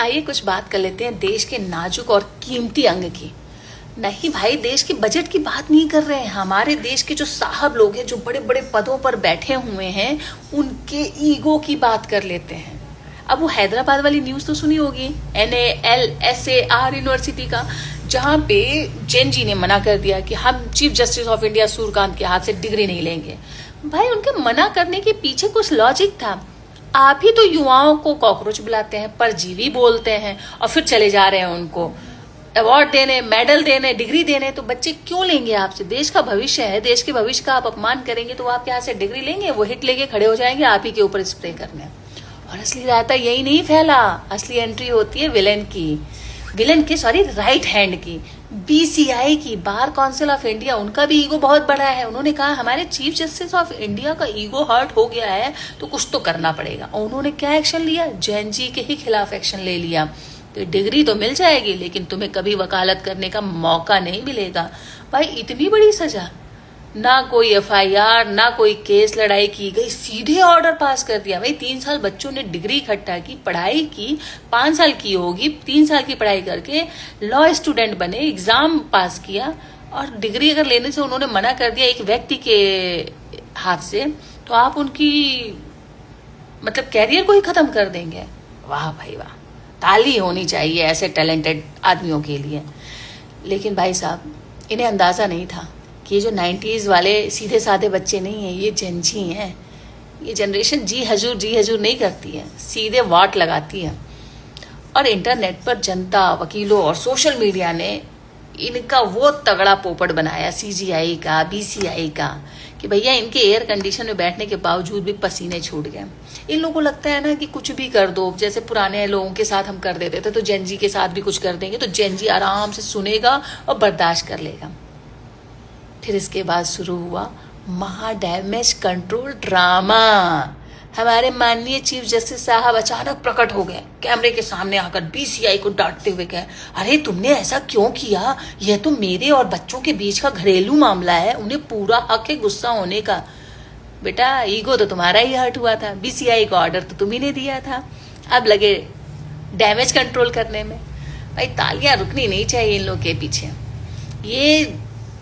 आइए कुछ बात कर लेते हैं देश के नाजुक और कीमती अंग की। नहीं भाई, देश के बजट की बात नहीं कर रहे हैं। हमारे देश के जो साहब लोग हैं, जो बड़े बड़े पदों पर बैठे हुए हैं, उनके ईगो की बात कर लेते हैं। अब वो हैदराबाद वाली न्यूज़ तो सुनी होगी, NALSAR यूनिवर्सिटी का, जहाँ पे जैन जी ने मना कर दिया कि हम chief justice of India Suryakant के हाथ से डिग्री नहीं लेंगे। भाई, उनके मना करने के पीछे कुछ लॉजिक था। आप ही तो युवाओं को कॉकरोच बुलाते हैं, परजीवी बोलते हैं, और फिर चले जा रहे हैं उनको अवार्ड देने, मेडल देने, डिग्री देने। तो बच्चे क्यों लेंगे आपसे? देश का भविष्य है, देश के भविष्य का आप अपमान करेंगे तो वो आपके हाथ से डिग्री लेंगे? वो हिट लेके खड़े हो जाएंगे आप ही के ऊपर स्प्रे करने। और असली रायता यही नहीं फैला, असली एंट्री होती है विलन की राइट हैंड की, BCI की, बार काउंसिल ऑफ इंडिया। उनका भी ईगो बहुत बड़ा है। उन्होंने कहा हमारे चीफ जस्टिस ऑफ इंडिया का ईगो हर्ट हो गया है, तो कुछ तो करना पड़ेगा। और उन्होंने क्या एक्शन लिया? जैन जी के ही खिलाफ एक्शन ले लिया। तो डिग्री तो मिल जाएगी, लेकिन तुम्हें कभी वकालत करने का मौका नहीं मिलेगा। भाई, इतनी बड़ी सजा, ना कोई FIR, ना कोई केस लड़ाई की गई, सीधे ऑर्डर पास कर दिया। भाई, 3 साल बच्चों ने डिग्री इकट्ठा की, पढ़ाई की, 5 साल की होगी, 3 साल की पढ़ाई करके लॉ स्टूडेंट बने, एग्जाम पास किया, और डिग्री अगर लेने से उन्होंने मना कर दिया एक व्यक्ति के हाथ से, तो आप उनकी कैरियर को ही खत्म कर देंगे। वाह भाई वाह, ताली होनी चाहिए ऐसे टैलेंटेड आदमियों के लिए। लेकिन भाई साहब, इन्हें अंदाजा नहीं था कि ये जो 90s वाले सीधे साधे बच्चे नहीं हैं, ये जेनजी हैं। ये जनरेशन जी हजूर नहीं करती है, सीधे वाट लगाती है। और इंटरनेट पर जनता, वकीलों और सोशल मीडिया ने इनका वो तगड़ा पोपट बनाया, CGI का, BCI का, कि भैया इनके एयर कंडीशन में बैठने के बावजूद भी पसीने छूट गए। इन लोगों को लगता है ना कि कुछ भी कर दो, जैसे पुराने लोगों के साथ हम कर देते थे, तो जेन जी के साथ भी कुछ कर देंगे तो जेन जी आराम से सुनेगा और बर्दाश्त कर लेगा। फिर इसके बाद शुरू हुआ महा डैमेज कंट्रोल ड्रामा। हमारे माननीय चीफ जस्टिस साहब अचानक प्रकट हो गए, कैमरे के सामने आकर BCI को डांटते हुए कहे, अरे तुमने ऐसा क्यों किया? यह तो मेरे और बच्चों के बीच का घरेलू मामला है, उन्हें पूरा हक है गुस्सा होने का। बेटा, ईगो तो तुम्हारा ही हर्ट हुआ था, BCI का ऑर्डर तो तुम ही ने दिया था, अब लगे डैमेज कंट्रोल करने में। भाई, तालियां रुकनी नहीं चाहिए इन लोग के पीछे। ये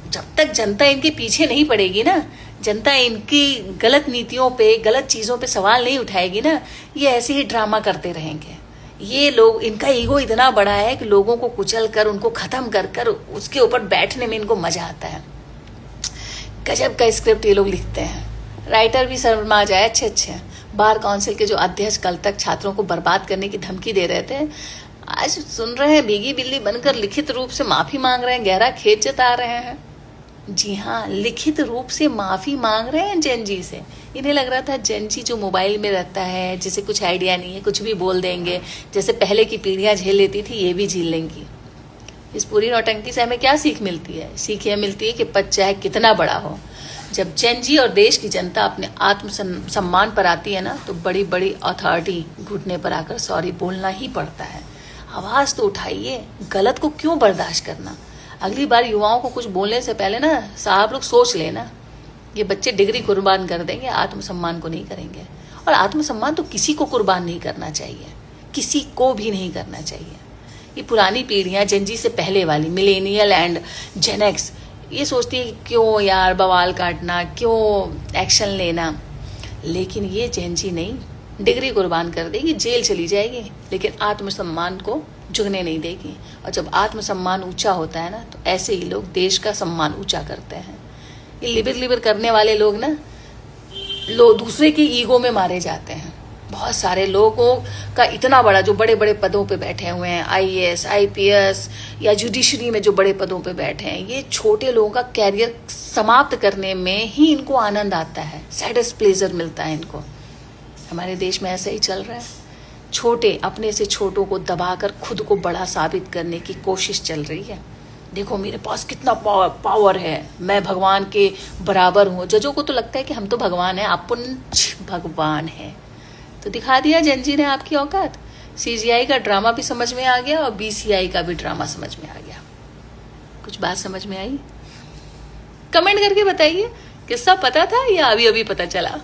जब तक जनता इनके पीछे नहीं पड़ेगी ना, जनता इनकी गलत नीतियों पे, गलत चीज़ों पे सवाल नहीं उठाएगी ना, ये ऐसे ही ड्रामा करते रहेंगे। ये लोग, इनका ईगो इतना बड़ा है कि लोगों को कुचल कर, उनको ख़त्म कर कर उसके ऊपर बैठने में इनको मज़ा आता है। गजब का स्क्रिप्ट ये लोग लिखते हैं, राइटर भी शर्मा जाए अच्छे। बार काउंसिल के जो अध्यक्ष कल तक छात्रों को बर्बाद करने की धमकी दे रहे थे, आज सुन रहे हैं भीगी बिल्ली बनकर लिखित रूप से माफ़ी मांग रहे हैं, गहरा खेद जता रहे हैं। जी हाँ, लिखित रूप से माफ़ी मांग रहे हैं जेन जी से। इन्हें लग रहा था जेन जी जो मोबाइल में रहता है, जिसे कुछ आइडिया नहीं है, कुछ भी बोल देंगे, जैसे पहले की पीढ़ियाँ झेल लेती थी, ये भी झेल लेंगी। इस पूरी नौटंकी से हमें क्या सीख मिलती है? सीख यह मिलती है कि पद चाहे कितना बड़ा हो, जब जेन जी और देश की जनता अपने आत्म सम्मान पर आती है ना, तो बड़ी बड़ी अथॉरिटी घुटने पर आकर सॉरी बोलना ही पड़ता है। आवाज़ तो उठाइए, गलत को क्यों बर्दाश्त करना? अगली बार युवाओं को कुछ बोलने से पहले ना साहब लोग सोच लेना, ये बच्चे डिग्री कुर्बान कर देंगे, आत्मसम्मान को नहीं करेंगे। और आत्मसम्मान तो किसी को कुर्बान नहीं करना चाहिए, किसी को भी नहीं करना चाहिए। ये पुरानी पीढ़ियाँ, जेन जी से पहले वाली, मिलेनियल एंड जेन एक्स, ये सोचती है क्यों यार बवाल काटना, क्यों एक्शन लेना। लेकिन ये जेन जी नहीं, डिग्री कुर्बान कर देगी, जेल चली जाएगी, लेकिन आत्मसम्मान को झुकने नहीं देगी। और जब आत्मसम्मान ऊंचा होता है ना, तो ऐसे ही लोग देश का सम्मान ऊंचा करते हैं। ये लिबर करने वाले लोग ना, दूसरे के ईगो में मारे जाते हैं। बहुत सारे लोगों का इतना बड़ा, जो बड़े बड़े पदों पे बैठे हुए हैं, IAS, IPS या जुडिशरी में जो बड़े पदों पे बैठे हैं, ये छोटे लोगों का कैरियर समाप्त करने में ही इनको आनंद आता है, सैडेस्ट प्लेजर मिलता है इनको। हमारे देश में ऐसा ही चल रहा है, छोटे अपने से छोटों को दबाकर खुद को बड़ा साबित करने की कोशिश चल रही है। देखो मेरे पास कितना पावर है, मैं भगवान के बराबर हूँ। जजों को तो लगता है कि हम तो भगवान हैं, अपन भगवान है। तो दिखा दिया जेन जी ने आपकी औकात। CGI का ड्रामा भी समझ में आ गया और BCI का भी ड्रामा समझ में आ गया। कुछ बात समझ में आई? कमेंट करके बताइए, किस्सा पता था या अभी अभी पता चला?